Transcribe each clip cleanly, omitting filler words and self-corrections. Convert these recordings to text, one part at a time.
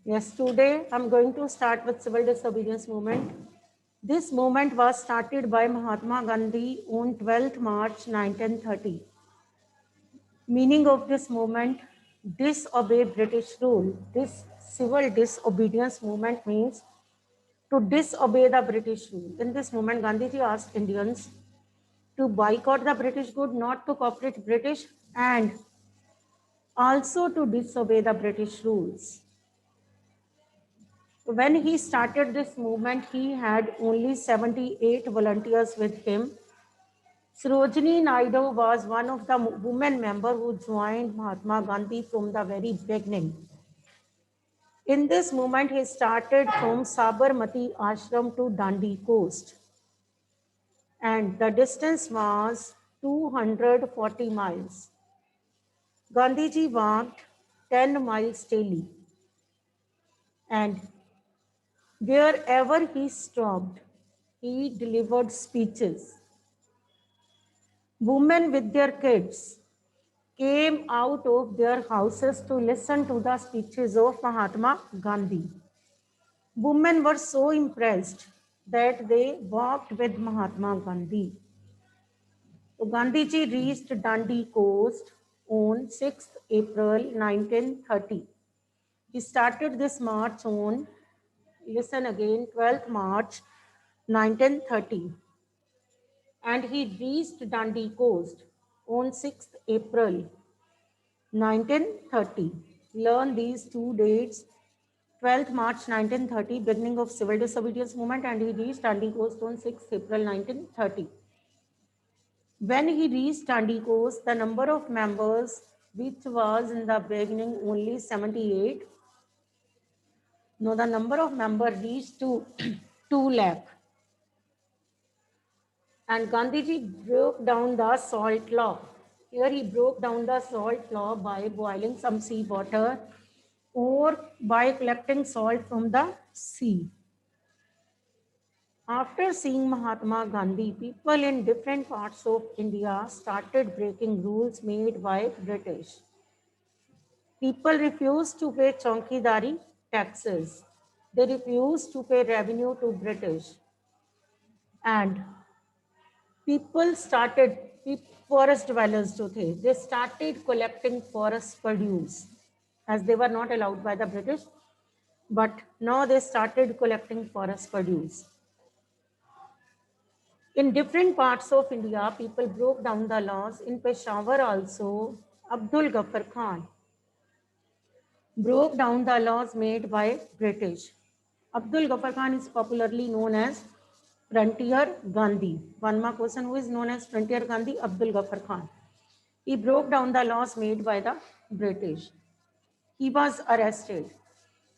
Yes, today I'm going to start with civil disobedience movement. This movement was started by Mahatma Gandhi on 12th March 1930. Meaning of this movement, disobey British rule. This civil disobedience movement means to disobey the British rule. In this movement, Gandhiji asked Indians to boycott the British good, not to cooperate British, and also to disobey the British rules. When he started this movement, he had only 78 volunteers with him. Sarojini Naidu was one of the women members who joined Mahatma Gandhi from the very beginning. In this movement, he started from Sabarmati Ashram to Dandi Coast, and the distance was 240 miles. Gandhiji walked 10 miles daily, and wherever he stopped, he delivered speeches. Women with their kids came out of their houses to listen to the speeches of Mahatma Gandhi. Women were so impressed that they walked with Mahatma Gandhi. So Gandhiji reached Dandi Coast on 6th April 1930. He started this march on, listen again, 12th March 1930. And he reached Dandi Coast on 6th April 1930. Learn these two dates. 12th March 1930, beginning of civil disobedience movement, and he reached Dandi Coast on 6th April 1930. When he reached Dandi Coast, the number of members, which was in the beginning only 78, now the number of members reached to 2 lakh. And Gandhiji broke down the salt law. Here he broke down the salt law by boiling some sea water or by collecting salt from the sea. After seeing Mahatma Gandhi, people in different parts of India started breaking rules made by British. People refused to pay chowkidari taxes. They refused to pay revenue to British. And people started, forest dwellers जो थे, they started collecting forest produce as they were not allowed by the British, but now they started collecting forest produce. In different parts of India, people broke down the laws. In Peshawar also, Abdul Ghaffar Khan broke down the laws made by British. Abdul Ghaffar Khan is popularly known as Frontier Gandhi. One more person who is known as Frontier Gandhi, Abdul Ghaffar Khan. He broke down the laws made by the British. He was arrested.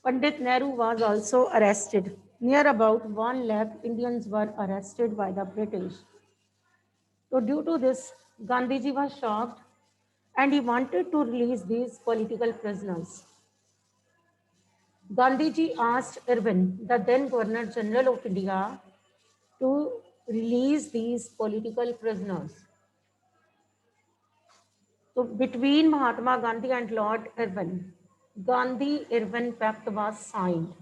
Pandit Nehru was also arrested. Near about 1 lakh Indians were arrested by the British. So due to this, Gandhiji was shocked and he wanted to release these political prisoners. Gandhiji asked Irwin, the then Governor General of India, to release these political prisoners. So between Mahatma Gandhi and Lord Irwin, Gandhi-Irwin Pact was signed.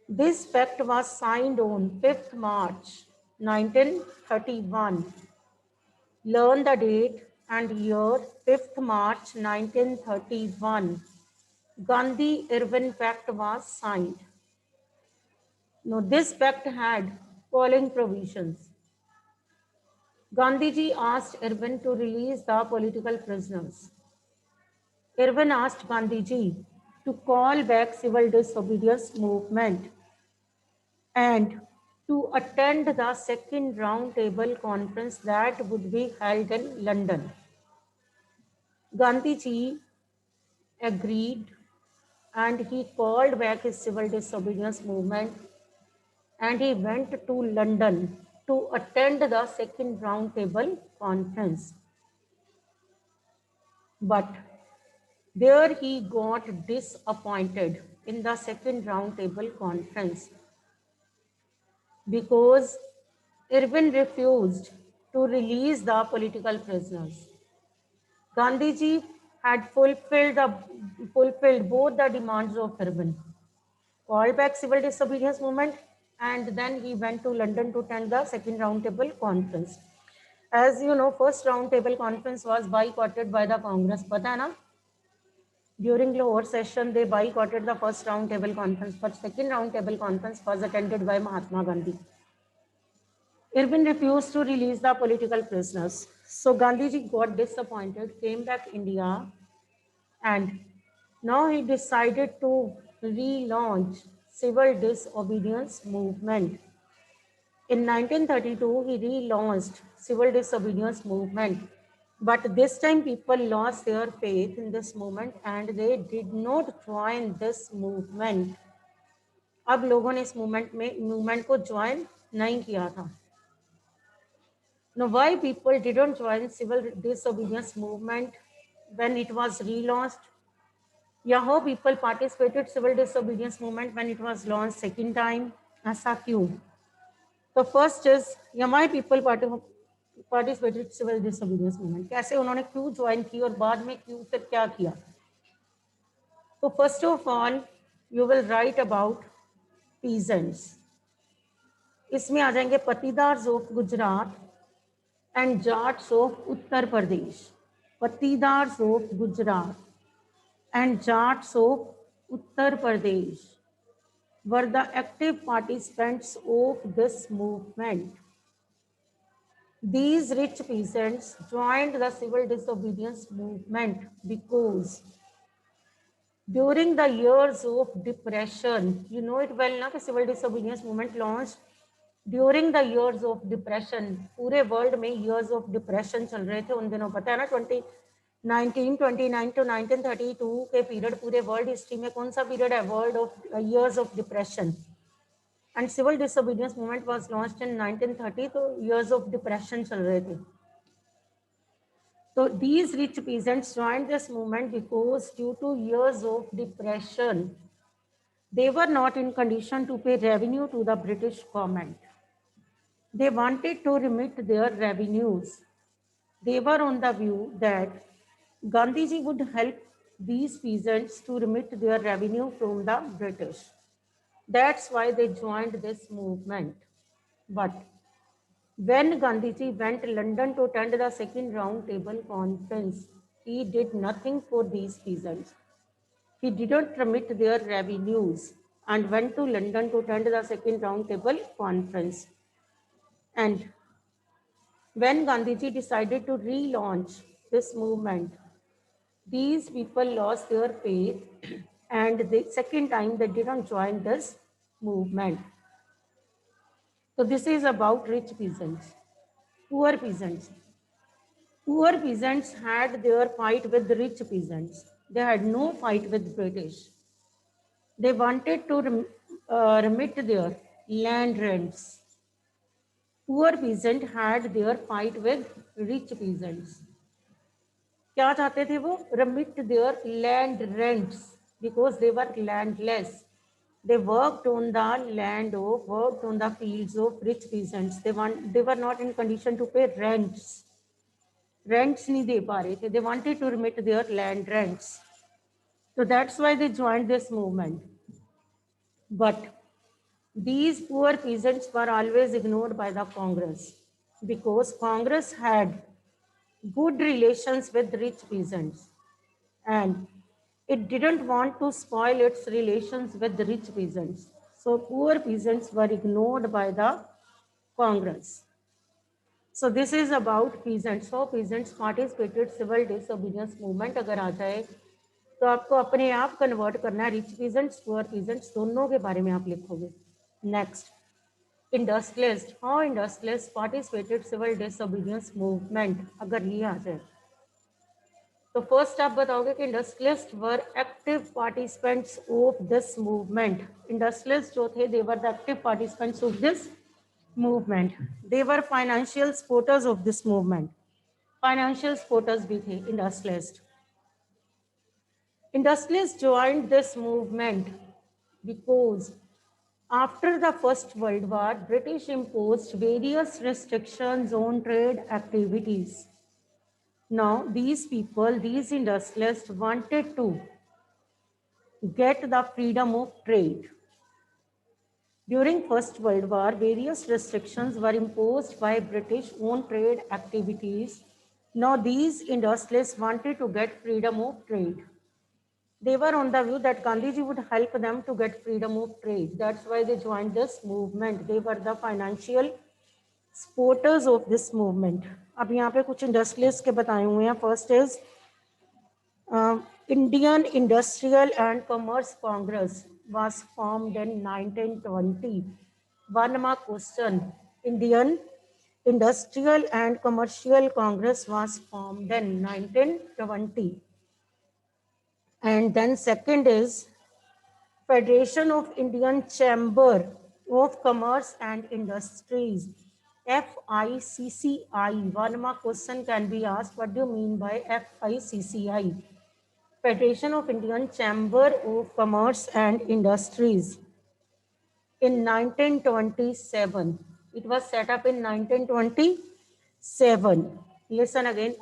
This pact was signed on 5th March 1931. Learn the date and year, 5th March 1931. Gandhi-Irwin Pact was signed. Now, this pact had following provisions. Gandhiji asked Irwin to release the political prisoners. Irwin asked Gandhiji to call back civil disobedience movement and to attend the second round table conference that would be held in London. Gandhiji agreed and he called back his civil disobedience movement and he went to London to attend the second round table conference. But there he got disappointed in the second round table conference because Irwin refused to release the political prisoners. Gandhiji had fulfilled both the demands of Irwin, called back civil disobedience movement, and then he went to London to attend the second roundtable conference. As you know, first roundtable conference was boycotted by the Congress. पता है ना? During Lahore session, they boycotted the first roundtable conference, but second roundtable conference was attended by Mahatma Gandhi. Irwin refused to release the political prisoners. So Gandhiji got disappointed, came back India, and now he decided to relaunch civil disobedience movement. In 1932, he relaunched civil disobedience movement. But this time people lost their faith in this movement and they did not join this movement. अब लोगों ने इस movement को join नहीं किया था. Now, why people didn't join civil disobedience movement when it was relaunched? या how people participated civil disobedience movement when it was launched second time? ऐसा क्यों? तो first is why people participated civil disobedience movement. कैसे उन्होंने क्यों join की और बाद में क्यों फिर क्या किया? तो first of all, you will write about peasants. इसमें आ जाएंगे Patidars of Gujarat and Jats of Uttar Pradesh, Patidars of Gujarat and Jats of Uttar Pradesh were the active participants of this movement. These rich peasants joined the civil disobedience movement because during the years of depression, you know it well ना कि civil disobedience movement launched during the years of depression. पूरे world में years of depression चल रहे थे उन दिनों. पता है ना 1929 टू 1932 के पीरियड पूरे वर्ल्ड हिस्ट्री में कौन सा पीरियड है? World of years of depression. And civil disobedience movement was launched in 1930. तो ईयर्स ऑफ डिप्रेशन चल रहे थे. So these rich peasants joined this movement because due to years of depression, they were not in condition to pay revenue to the British government. They wanted to remit their revenues. They were on the view that Gandhiji would help these peasants to remit their revenue from the British. That's why they joined this movement. But when Gandhiji went to London to attend the second round table conference, he did nothing for these peasants. He didn't remit their revenues and went to London to attend the second round table conference. And when Gandhiji decided to relaunch this movement, these people lost their faith and the second time they didn't join this movement. So this is about rich peasants. Poor peasants. Poor peasants had their fight with the rich peasants. They had no fight with British. They wanted to remit their land rents. Poor peasant had their fight with rich peasants. क्या चाहते थे वो? Remit their land rents because they were landless. They worked on the fields of rich peasants. They were not in condition to pay rents. Rents नहीं दे पा रहे थे. They wanted to remit their land rents. So that's why they joined this movement. But these poor peasants were always ignored by the Congress because Congress had good relations with rich peasants and it didn't want to spoil its relations with the rich peasants. So poor peasants were ignored by the Congress. So this is about peasants. So peasants participated civil disobedience movement. अगर आ जाए तो आपको अपने आप convert करना है. Rich peasants poor peasants दोनों के बारे में आप लिखोगे. Next, industrialist. How industrialist participated civil disobedience movement. अगर ये आ जाए तो फर्स्ट आप बताओगे कि industrialist were active participants of this movement. Industrialist जो थे they were the active participants of this movement. They were financial supporters of this movement. Financial supporters भी थे industrialist. Industrialists joined this movement because after the First World War, British imposed various restrictions on trade activities. Now, these people, these industrialists wanted to get the freedom of trade. During First World War, various restrictions were imposed by British on trade activities. Now, these industrialists wanted to get freedom of trade. They were on the view that Gandhiji would help them to get freedom of trade. That's why they joined this movement. They were the financial supporters of this movement. अब यहाँ पे कुछ industrialists के बताए हुए हैं. First is Indian Industrial and Commerce Congress was formed in 1920. One mark question. Indian Industrial and Commercial Congress was formed in 1920. And then second is Federation of Indian Chamber of Commerce and Industries, FICCI. One more question can be asked. What do you mean by FICCI? Federation of Indian Chamber of Commerce and Industries. In 1927, it was set up in 1927. Listen again.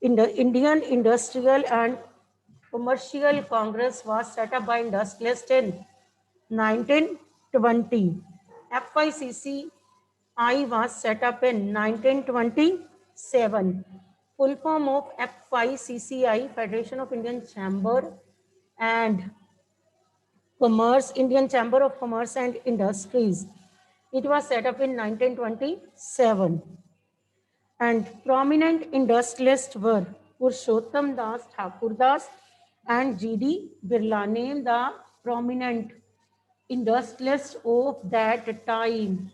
In the Indian Industrial and Commercial Congress was set up by industrialists in 1920. FICCI was set up in 1927. Full form of FICCI, Federation of Indian Chamber and Commerce, Indian Chamber of Commerce and Industries. It was set up in 1927. And prominent industrialists were Purushottam Das, Thakur Das, and G.D. Birla. Name the prominent industrialists of that time.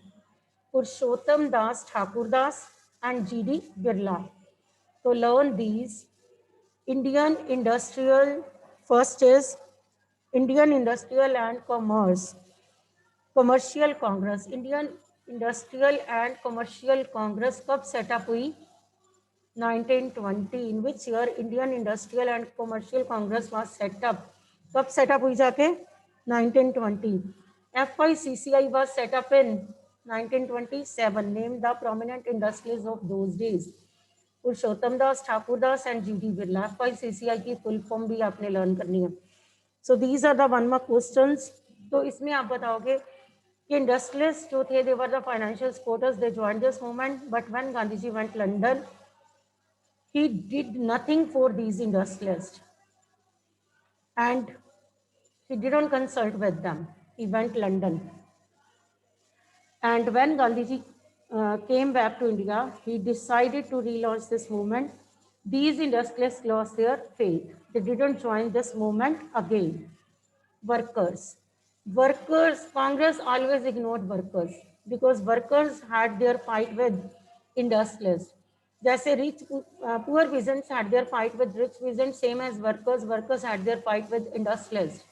Purushottam Das, Thakur Das, and G.D. Birla. To learn these, Indian Industrial, first is Indian Industrial and Commercial Congress. Indian Industrial and Commercial Congress कब setup हुई? 1920. In which year Indian Industrial and Commercial Congress was set up? कब setup हुई जाके? 1920. FICCI was set up in 1927. Name the prominent industrialists of those days. Purushottam Das, Thakur Das and G D Birla. FICCI की full form भी आपने learn करनी है. So these are the one mark questions. तो इसमें आप बताओगे कि industrialists जो थे, they were the financial supporters, they joined this movement, but when Gandhiji went London, he did nothing for these industrialists and he didn't consult with them. He went London. And when Gandhiji came back to India, he decided to relaunch this movement. These industrialists lost their faith. They didn't join this movement again. Workers. Congress always ignored workers because workers had their fight with industrialists. जैसे poor peasants had their fight with rich peasants, same as workers had their fight with industrialists.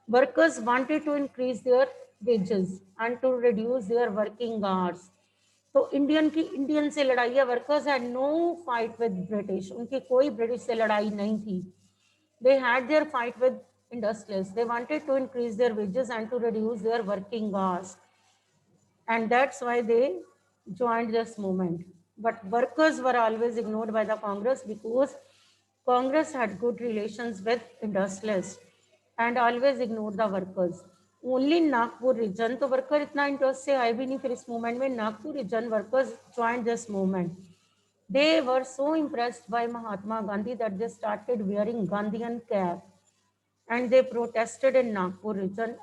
Workers wanted to increase their wages and to reduce their working hours. तो Indian से लड़ाई है. Workers had no fight with British. उनकी कोई British से लड़ाई नहीं थी. They had their fight with industrialists. They wanted to increase their wages and to reduce their working hours. And that's why they joined this movement. But workers were always ignored by the Congress because Congress had good relations with industrialists and always ignored the workers. Only Nagpur region, तो worker इतना interest से आए भी नहीं फिर इस movement में. Nagpur region workers joined this movement. They were so impressed by Mahatma Gandhi that they started wearing Gandhian cap and they protested in Nagpur region.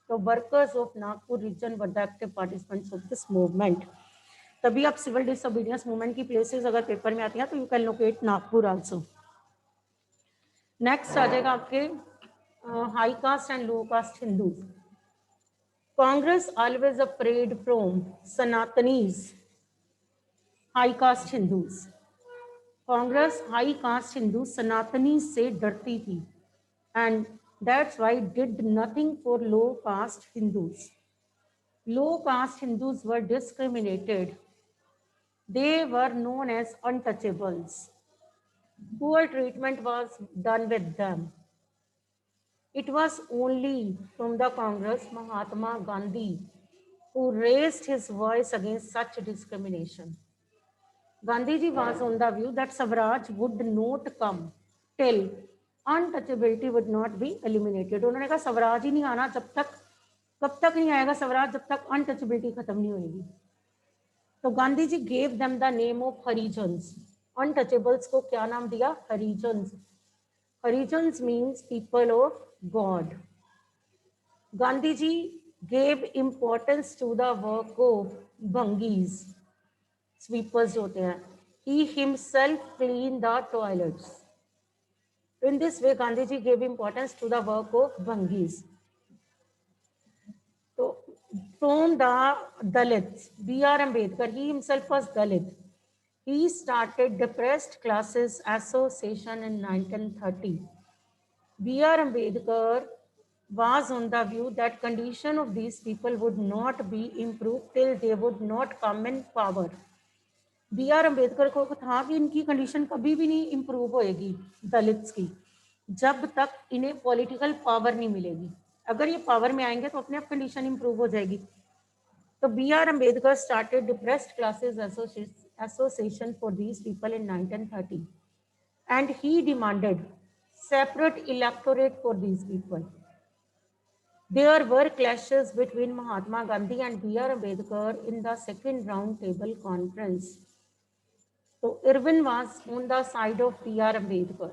The workers of Nagpur region were the active participants of this movement. तभी आप civil disobedience movement की places अगर paper में आती हैं तो you can locate Nagpur also. Next आ जाएगा आपके high caste and low caste Hindu. Congress always afraid from Sanatanis, high caste Hindus. Congress high caste Hindu सनातनी से डरती थी and that's why it did nothing for low caste Hindus. Low caste Hindus were discriminated. They were known as untouchables. Poor treatment was done with them. It was only from the Congress Mahatma Gandhi who raised his voice against such discrimination. Gandhiji was on the view that Swaraj would not come till untouchability would not be eliminated. उन्होंने कहा स्वराज ही नहीं आना जब तक, कब तक नहीं आएगा स्वराज, जब तक अनटचेबिलिटी खत्म नहीं होगी. तो Gandhi ji gave them the name of Harijans. Untouchables को क्या नाम दिया? Harijans. Harijans means people of God. Gandhi ji gave importance to the work of bhangis, sweepers होते हैं. He himself cleaned the toilets. In this way, Gandhi ji gave importance to the work of bhangis. So, from the Dalits, B.R. Ambedkar, he himself was Dalit. He started Depressed Classes Association in 1930. B.R. Ambedkar was on the view that condition of these people would not be improved till they would not come in power. B.R. Ambedkar को था कि इनकी condition कभी भी नहीं improve होएगी Dalits की जब तक इन्हें पॉलिटिकल पावर नहीं मिलेगी. अगर ये पावर में आएंगे तो अपने आप कंडीशन इम्प्रूव हो जाएगी. तो B.R. Ambedkar started depressed classes association for these people in 1930 and he demanded separate electorate for these people. There were clashes between Mahatma Gandhi and B.R. Ambedkar in the second round table conference. So Irwin was on the side of B.R. Ambedkar.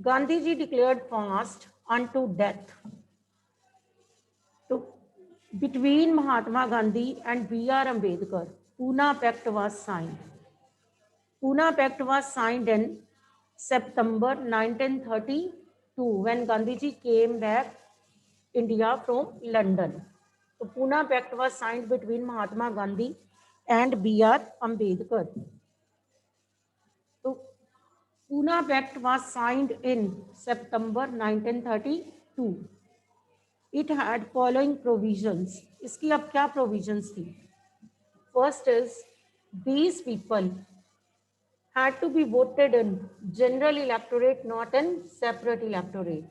Gandhiji declared fast unto death. So between Mahatma Gandhi and B.R. Ambedkar, Pune Pact was signed. Pune Pact was signed in September 1932 when Gandhiji came back India from London. So Pune Pact was signed between Mahatma Gandhi and B.R. Ambedkar. So Pune Pact was signed in September 1932. It had following provisions. इसकी अब क्या provisions थी? First is these people had to be voted in general electorate, not in separate electorate.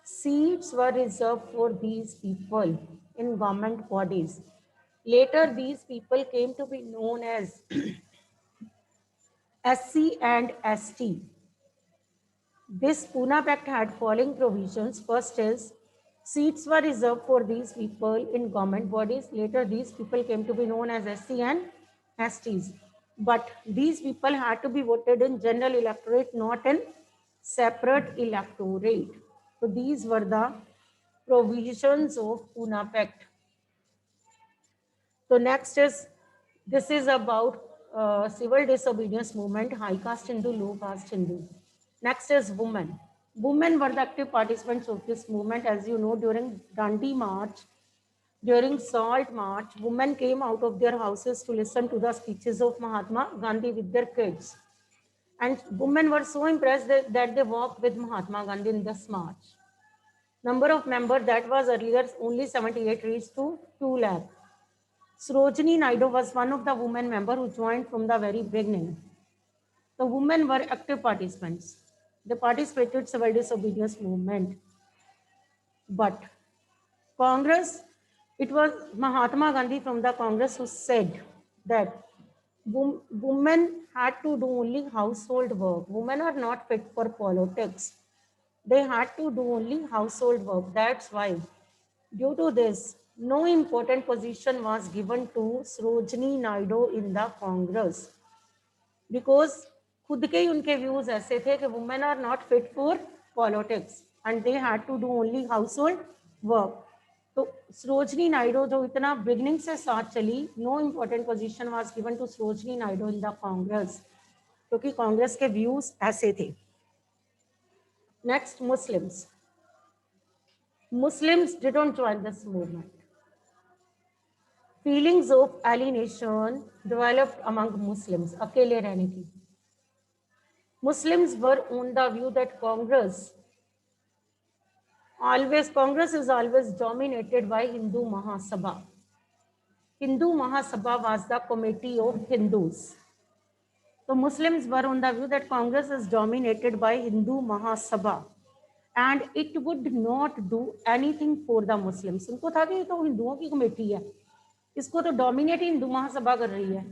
Seats were reserved for these people in government bodies. Later, these people came to be known as SC and ST. This Pune Pact had following provisions. First is seats were reserved for these people in government bodies. Later, these people came to be known as SC and STs. But these people had to be voted in general electorate, not in separate electorate. So these were the provisions of Pune Pact. So next is, this is about civil disobedience movement, high caste Hindu, low caste Hindu. Next is women. Women were the active participants of this movement. As you know, during Dandi March, during Salt March, women came out of their houses to listen to the speeches of Mahatma Gandhi with their kids. And women were so impressed that they walked with Mahatma Gandhi in this march. Number of members that was earlier only 78 reached to 2 lakh. Sarojini Naidu was one of the women members who joined from the very beginning. The women were active participants. They participated in civil disobedience movement. But Congress, it was Mahatma Gandhi from the Congress who said that women had to do only household work. Women are not fit for politics. They had to do only household work. That's why, due to this, no important position was given to Sarojini Naidu in the Congress. Because खुद के ही उनके views ऐसे थे कि women are not fit for politics and they had to do only household work. तो सरोजनी नायडू जो इतना beginning से साथ चली, no important position was given to Sarojini Naidu in the Congress, क्योंकि कांग्रेस के व्यूज ऐसे थे. Next, Muslims. Muslims didn't join this movement. Feelings of alienation developed among Muslims, अकेले रहने की. Muslims were on the view that Congress is always dominated by Hindu Mahasabha. Hindu Mahasabha was the committee of Hindus. So Muslims were on the view that Congress is dominated by Hindu Mahasabha and it would not do anything for the Muslims. उनको था कि ये तो हिंदुओं की committee है, इसको तो डोमिनेट हिंदू महासभा कर रही है,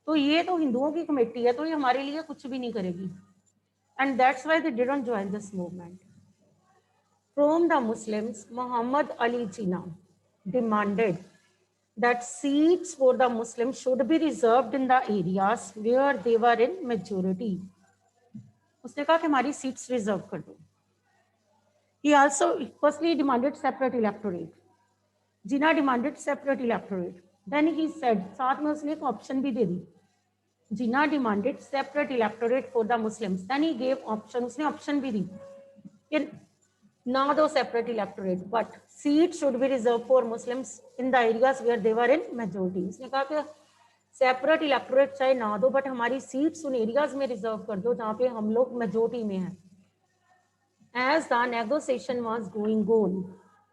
तो ये तो हिंदुओं की कमेटी है, तो ये हमारे लिए कुछ भी नहीं करेगी। And that's why they didn't join this movement. From the Muslims, Mohammad Ali Jinnah demanded that seats for the Muslims should be reserved in the areas where they were in majority. उसने कहा कि हमारी सीट्स रिजर्व कर दो। He also firstly demanded separate electorate. Jinnah demanded separate electorate. Then he said, साथ में उसने एक ऑप्शन भी दे दी। जिन्ना demanded separate electorate for the Muslims. Then he gave option, उसने ऑप्शन भी दी कि ना दो separate electorate, but seats should be reserved for Muslims in the areas where they were in majority. उसने कहा कि सेपरेट इलेक्टोरेट चाहे ना दो, बट हमारी सीट्स उन एरियाज में रिजर्व कर दो जहाँ पे हम लोग मेजोरिटी में हैं। As the negotiation was going on,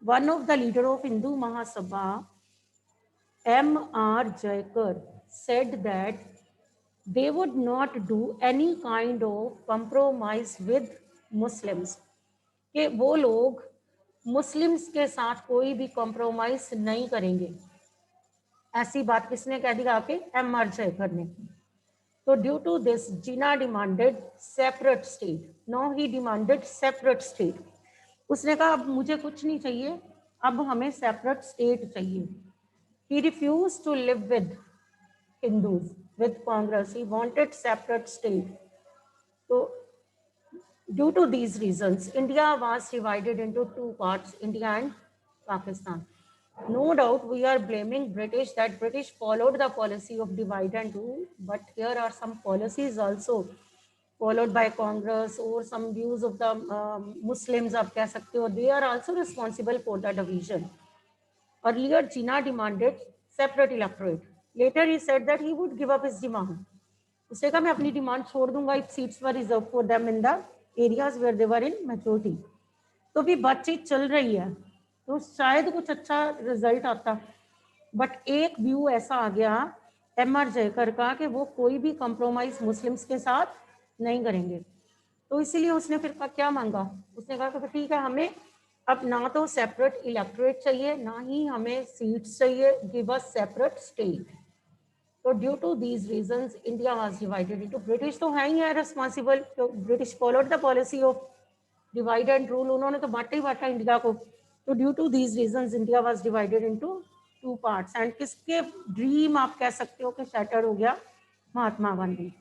one of the leader of Hindu Mahasabha, M.R. Jayakar, said that they would not do any kind of compromise with Muslims. कि वो लोग मुस्लिम्स के साथ कोई भी कॉम्प्रोमाइज नहीं करेंगे। ऐसी बात किसने कह दी? आपके M.R. जयकर ने। तो due to this Jinnah demanded separate state. No, he demanded separate state. उसने कहा अब मुझे कुछ नहीं चाहिए, अब हमें सेपरेट स्टेट चाहिए। He refuse to live with Hindus, with Congress, he wanted separate state. तो due to these reasons, India was divided into two parts, India and Pakistan. No doubt we are blaming British, that British followed the policy of divide and rule, but here are some policies also followed by Congress or some views of the Muslims, आप कह सकते हो, they are also responsible for the division. Earlier, Jinnah demanded separate electorate. Later, he said that he would give up his demand. उसने कहा मैं अपनी demand छोड़ दूंगा if seats were reserve for them in the areas where they were in majority. तो भी बातचीत चल रही है, तो शायद कुछ अच्छा रिजल्ट आता, बट एक व्यू ऐसा आ गया M.R. जयकर का कि वो कोई भी कंप्रोमाइज मुस्लिम्स के साथ नहीं करेंगे। तो इसीलिए उसने फिर क्या मांगा? उसने कहा कि ठीक है, हमें अब ना तो सेपरेट इलेक्टोरेट चाहिए, ना ही हमें सीट्स चाहिए, गिव अस सेपरेट स्टेट। तो due to these reasons India was divided into, British तो है ही है रिस्पॉन्सिबल, तो British followed the policy of divide and rule, उन्होंने तो बांटा ही बांटा इंडिया को। तो due to these reasons India was divided into two parts. And किसके ड्रीम आप कह सकते हो कि शैटर हो गया? Mahatma Gandhi.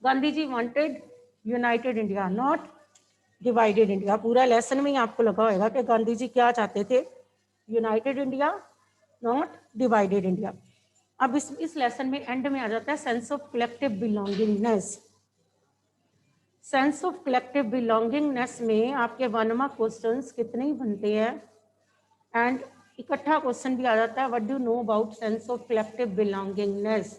Gandhi ji wanted united India, not divided India. पूरा लेसन में ही आपको लगा होगा कि गांधी जी क्या चाहते थे? United India, not divided India. अब इस लेसन में एंड में आ जाता है sense of collective belongingness. Sense of collective belongingness में आपके 1 मार्क क्वेश्चंस कितने ही बनते हैं, एंड इकट्ठा क्वेश्चन भी आ जाता है, what do know about sense of collective belongingness.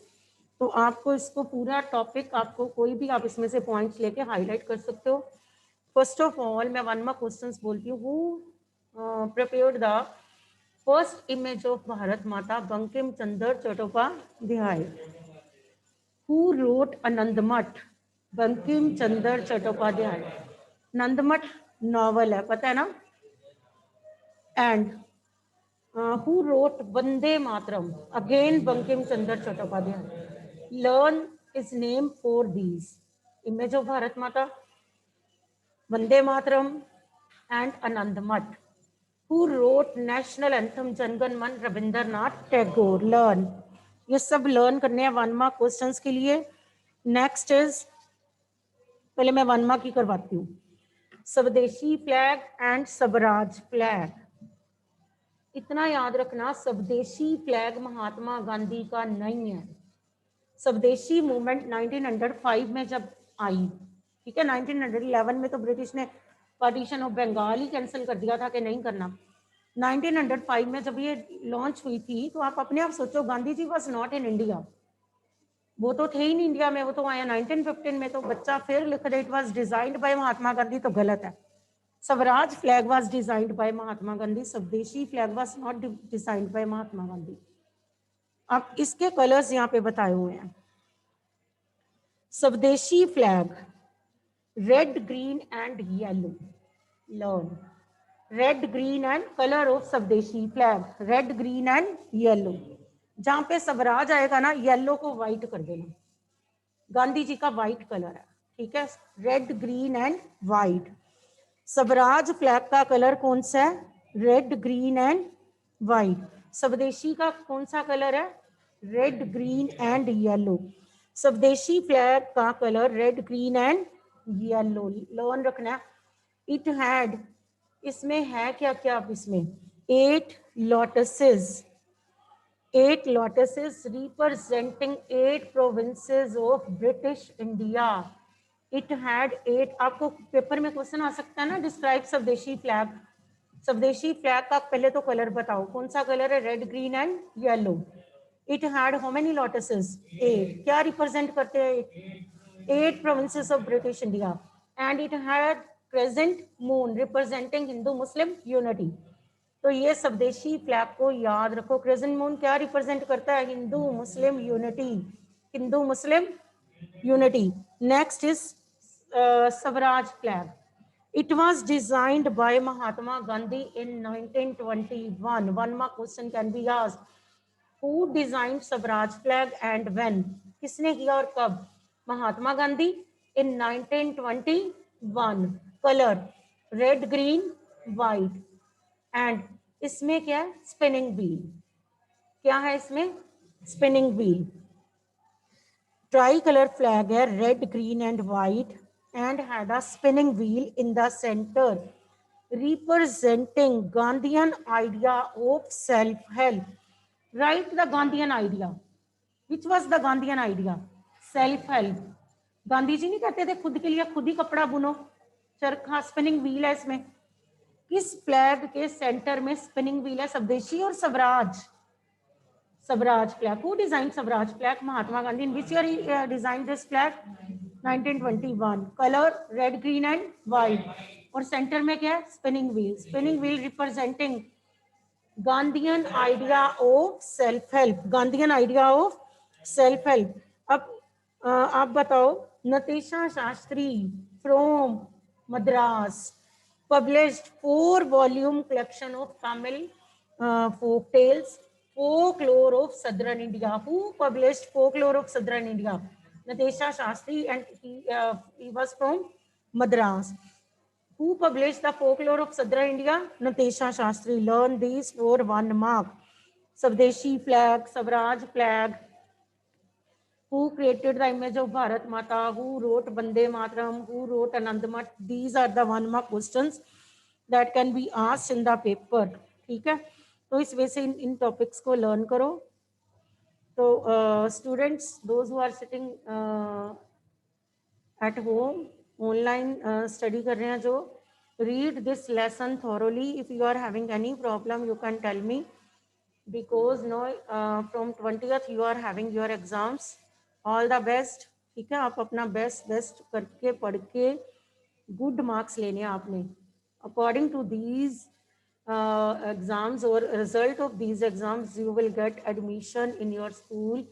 तो आपको इसको पूरा टॉपिक, आपको कोई भी आप इसमें से पॉइंट्स लेके हाईलाइट कर सकते हो। फर्स्ट ऑफ ऑल मैं 1 मार्क क्वेश्चंस बोलती हूँ। Who prepared the first image of Bharat Mata? Bankim Chandra Chattopadhyay. Who wrote Anandamath? Bankim Chandra Chattopadhyay. Nandamath novel है, पता है ना? And who wrote Vande Mataram? Again Bankim Chandra Chattopadhyay. Learn is name for these image of Bharat Mata, Vande Mataram and Anandamath. Who wrote national anthem Janagana Mana? Rabindranath Tagore. Learn, ये सब learn करने हैं 1 मार्क क्वेश्चंस के लिए। नेक्स्ट इज, पहले मैं 1 मार्क की करवाती हूँ। स्वदेशी फ्लैग एंड स्वराज फ्लैग, इतना याद रखना, स्वदेशी फ्लैग महात्मा गांधी का नहीं है। स्वदेशी मूवमेंट 1905 में जब आई, ठीक है, 1911 में तो ब्रिटिश ने पार्टीशन ऑफ बंगाल ही कैंसिल कर दिया था कि नहीं करना। 1905 में जब ये लॉन्च हुई थी, तो आप अपने आप सोचो, Gandhi ji was not in India, वो तो थे ही नहीं इंडिया में, वो तो आया 1915 में। तो बच्चा फिर लिख दे it was designed by Mahatma Gandhi, तो गलत है। Swaraj flag was designed by Mahatma Gandhi, Swadeshi flag was not designed by Mahatma Gandhi. अब इसके कलर्स यहाँ पे बताए हुए हैं। Swadeshi flag red, green and yellow. Learn red, green and colour of Swadeshi flag, red, green and yellow. जहां पे स्वराज आएगा ना, येलो को व्हाइट कर देना। गांधी जी का व्हाइट कलर है, ठीक है, red green and white. Swaraj flag का कलर कौन सा है? Red green and white. स्वदेशी का कौन सा कलर है? Red green and yellow. स्वदेशी फ्लैग का colour red green and yellow, learn रखना। इट हैड, इसमें है क्या क्या? अब इसमें 8 lotuses, 8 lotuses representing 8 provinces of British India. It had 8, आपको पेपर में क्वेश्चन आ सकता है ना, डिस्क्राइब स्वदेशी फ्लैग। स्वदेशी फ्लैग का पहले तो कलर बताओ, कौन सा कलर है? Red green and yellow. It had how many lotuses? 8। क्या रिप्रेजेंट करते हैं? 8 provinces of British India. And it had crescent moon representing Hindu Muslim unity. तो ये स्वदेशी फ्लैग को याद रखो। क्रेसेंट मून क्या रिप्रेजेंट करता है? Hindu Muslim unity, Hindu Muslim unity. Next is Swaraj flag. It was designed by Mahatma Gandhi in 1921. One more question can be asked. Who designed Swaraj flag and when? किसने किया और कब? Mahatma Gandhi in 1921. Color red, green, white. And इसमें क्या है? Spinning wheel. क्या है इसमें? Spinning wheel. Tricolor flag है, red, green and white, and had a spinning wheel in the center, representing Gandhian idea of self-help. Write the Gandhian idea. Which was the Gandhian idea? Self-help. Gandhi ji नहीं कहते थे खुद के लिए खुद ही कपड़ा बुनो? चरखा, स्पिनिंग व्हील है इसमें। किस फ्लैग के सेंटर में स्पिनिंग व्हील है? स्वदेशी और Swaraj? Swaraj flag. Who designed Swaraj flag? Mahatma Gandhi. In which year he designed this flag? 1921. Color red, green and white. और सेंटर में क्या है? Spinning wheel. Spinning wheel representing Gandhian idea of self help. Gandhian idea of self help. अब आप बताओ, Natesa Sastri from Madras published 4-volume collection of Tamil folk tales, folklore of southern India. Who published folklore of southern India? Natesha Shastri, and he was from Madras. Who published the folklore of southern India? Natesha Shastri. Learn these for 1 mark. Swadeshi flag, Swaraj flag. Who created the image of Bharat Mata? Who wrote Vande Mataram? Who wrote Anandamath? These are the 1 mark questions that can be asked in the paper. ठीक है, तो इस वजह से इन topics को learn करो। तो students, those who are sitting at home, online study कर रहे हैं जो, read this lesson thoroughly. If you are having any problem you can tell me, because no from 20th you are having your exams. All the best. ठीक है, आप अपना best करके पढ़ के गुड मार्क्स लेने हैं आपने। अकॉर्डिंग टू दीज एग्जाम्स और result of these exams you will get admission in your school.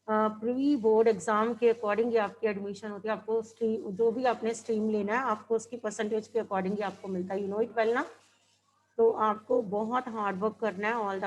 Pre board exam के अकॉर्डिंग आपकी एडमिशन होती है। आपको स्ट्रीम, जो भी आपने स्ट्रीम लेना है, आपको उसकी परसेंटेज के अकॉर्डिंग आपको मिलता है। यू नो इट वेल ना। तो आपको बहुत हार्ड वर्क करना है। All the